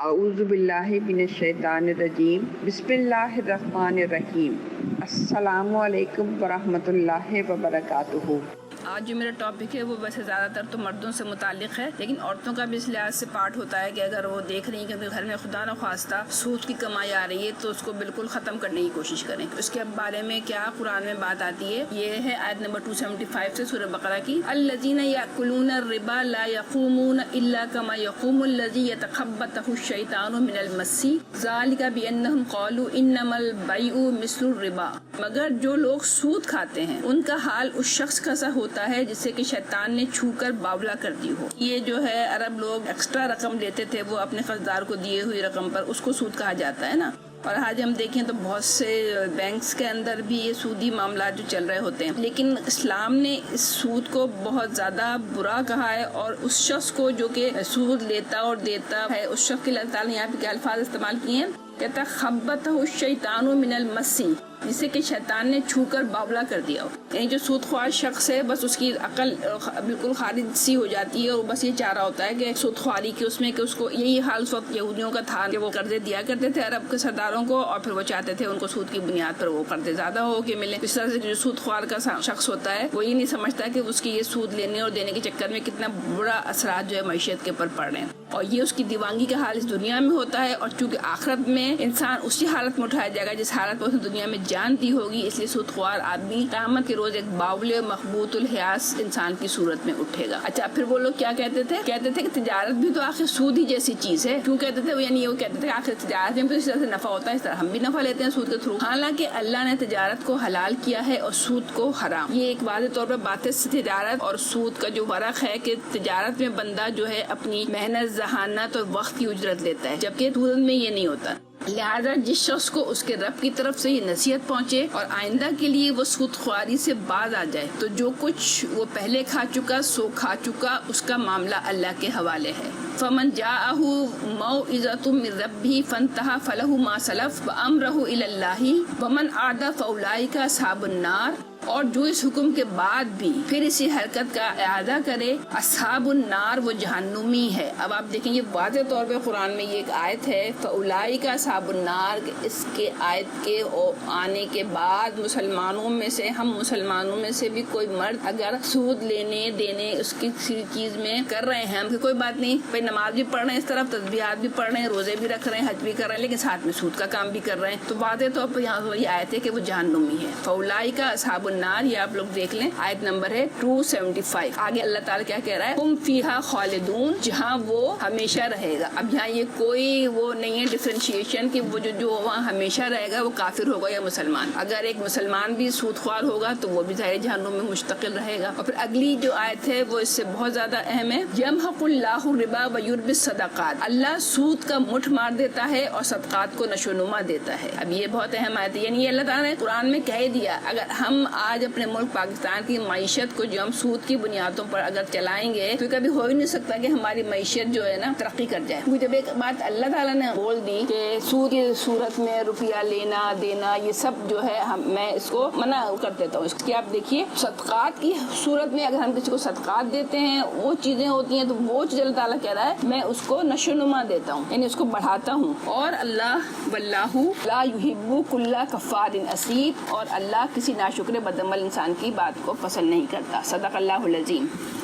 اعوذ باللہ من الشیطان الرجیم، بسم اللہ الرحمن الرحیم۔ السلام علیکم ورحمۃ اللہ وبرکاتہ۔ آج جو میرا ٹاپک ہے وہ ویسے زیادہ تر تو مردوں سے متعلق ہے، لیکن عورتوں کا بھی اس لحاظ سے پارٹ ہوتا ہے کہ اگر وہ دیکھ رہی ہیں کہ گھر میں خدا نخواستہ سود کی کمائی آ رہی ہے تو اس کو بالکل ختم کرنے کی کوشش کریں۔ اس کے بارے میں کیا قرآن میں بات آتی ہے، یہ ہے آیت نمبر 275 سے سورہ بقرہ کی۔ الذین یأکلون الربا لا یقومون الا کما یقوم الذی یتخبطہ الشیطان من المس ذلک بانہم قالوا انما البیع مثل الربا۔ مگر جو لوگ سود کھاتے ہیں ان کا حال اس شخص کا سا ہوتا ہے جسے کہ شیطان نے چھو کر باولا کر دی ہو۔ یہ جو ہے عرب لوگ ایکسٹرا رقم لیتے تھے، وہ اپنے قرضدار کو دیے ہوئی رقم پر، اس کو سود کہا جاتا ہے نا۔ اور آج ہم دیکھیں تو بہت سے بینکس کے اندر بھی یہ سودی معاملات جو چل رہے ہوتے ہیں، لیکن اسلام نے اس سود کو بہت زیادہ برا کہا ہے، اور اس شخص کو جو کہ سود لیتا اور دیتا ہے اس شخص کے اللہ تعالیٰ نے یہاں پہ کیا الفاظ استعمال کیے ہیں، کہتا خبطہ الشیطان من المس، جسے کہ شیطان نے چھو کر باولا کر دیا ہو۔ یعنی جو سود خوار شخص ہے بس اس کی عقل بالکل خارج سی ہو جاتی ہے، اور بس یہ چاہ رہا ہوتا ہے کہ سود خواری کی اس میں کہ اس کو یہی حال اس وقت یہودیوں کا تھا کہ وہ قرضے دیا کرتے تھے عرب کے سرداروں کو، اور پھر وہ چاہتے تھے ان کو سود کی بنیاد پر وہ قرضے زیادہ ہو کے ملے۔ اس طرح سے جو سود خوار کا شخص ہوتا ہے وہ یہ نہیں سمجھتا کہ اس کی یہ سود لینے اور دینے کے چکر میں کتنا برا اثرات جو ہے معیشت کے اوپر پڑ رہے ہیں، اور یہ اس کی دیوانگی کا حال اس دنیا میں ہوتا ہے۔ اور چونکہ آخرت میں انسان اسی حالت میں اٹھایا جائے گا جس حالت میں اس دنیا میں جان دی ہوگی، اس لیے سود خوار آدمی قیامت کے روز ایک باولے مخبوط الحیاس انسان کی صورت میں اٹھے گا۔ اچھا، پھر وہ لوگ کیا کہتے تھے کہ تجارت بھی تو آخر سود ہی جیسی چیز ہے۔ کیوں کہتے تھے؟ یعنی وہ کہتے تھے کہ آخر تجارت میں بھی اس طرح سے نفع ہوتا ہے، اس طرح ہم بھی نفع لیتے ہیں سود کے تھرو۔ حالانکہ اللہ نے تجارت کو حلال کیا ہے اور سود کو حرام۔ یہ ایک واضح طور پر بات ہے تجارت اور سود کا جو فرق ہے کہ تجارت میں بندہ جو ہے اپنی محنت، ذہانت اور وقت کی اجرت لیتا ہے، جبکہ سود میں یہ نہیں ہوتا۔ لہذا جس شخص کو اس کے رب کی طرف سے یہ نصیحت پہنچے اور آئندہ کے لیے وہ سود خواری سے باز آ جائے، تو جو کچھ وہ پہلے کھا چکا سو کھا چکا، اس کا معاملہ اللہ کے حوالے ہے۔ فمن جاءہ موعظۃ من ربہ فانتہی فلہ ما سلف وامرہ الی اللہ ومن عاد فاولئک اصحاب النار۔ اور جو اس حکم کے بعد بھی پھر اسی حرکت کا اعادہ کرے، اصحاب النار وہ جہنمی ہے۔ اب آپ دیکھیں یہ واضح طور پہ قرآن میں یہ ایک آیت ہے فاولئک اصحاب النار، اس کے آیت کے آنے کے بعد مسلمانوں میں سے، ہم مسلمانوں میں سے بھی کوئی مرد اگر سود لینے دینے اس کی چیز میں کر رہے ہیں، ہم کوئی بات نہیں بھائی، نماز بھی پڑھ رہے ہیں، اس طرف تسبیحات بھی پڑھ رہے ہیں، روزے بھی رکھ رہے ہیں، حج بھی کر رہے ہیں، لیکن ساتھ میں سود کا کام بھی کر رہے ہیں، تو واضح طور پر یہاں یہ آیت ہے کہ وہ جہنمی ہے۔ فاولئک اصحاب النار، یہ آپ لوگ دیکھ لیں، آیت نمبر ہے 275۔ آگے اللہ تعالیٰ کیا کہہ رہا ہے، ہم فیہا خالدون، جہاں وہ ہمیشہ رہے گا۔ اب یہاں یہ کوئی وہ نہیں ہے ڈفرینشیشن کہ وہ جو وہاں ہمیشہ رہے گا وہ کافر ہوگا یا مسلمان۔ اگر ایک مسلمان بھی سود خوار ہوگا تو وہ بھی ظاہر جہنم میں مستقل رہے گا۔ اور پھر اگلی جو آیت ہے وہ اس سے بہت زیادہ اہم ہے، یمحق اللہ الربا ویربی الصدقات، اللہ سود کا مٹھ مار دیتا ہے اور صدقات کو نشو نما دیتا ہے۔ اب یہ بہت اہم آیت ہے، یعنی اللہ تعالیٰ نے قرآن میں کہہ دیا اگر ہم آج اپنے ملک پاکستان کی معیشت کو جو ہم سود کی بنیادوں پر اگر چلائیں گے تو کبھی ہو ہی نہیں سکتا کہ ہماری معیشت جو ہے نا ترقی کر جائے۔ کیونکہ جب ایک بات اللہ تعالیٰ نے بول دی کہ سود کی صورت میں روپیہ لینا دینا یہ سب جو ہے میں اس کو منع کر دیتا ہوں۔ اس کی آپ دیکھیے صدقات کی صورت میں اگر ہم کسی کو صدقات دیتے ہیں وہ چیزیں ہوتی ہیں تو وہ چیز اللہ تعالیٰ کہہ رہا ہے میں اس کو نشو نما دیتا ہوں، یعنی اس کو بڑھاتا ہوں۔ اور اللہ واللہ لا یحب کل کفار اثیم، اور اللہ کسی ناشکر بدعمل انسان کی بات کو پسند نہیں کرتا۔ صدق اللہ العظیم۔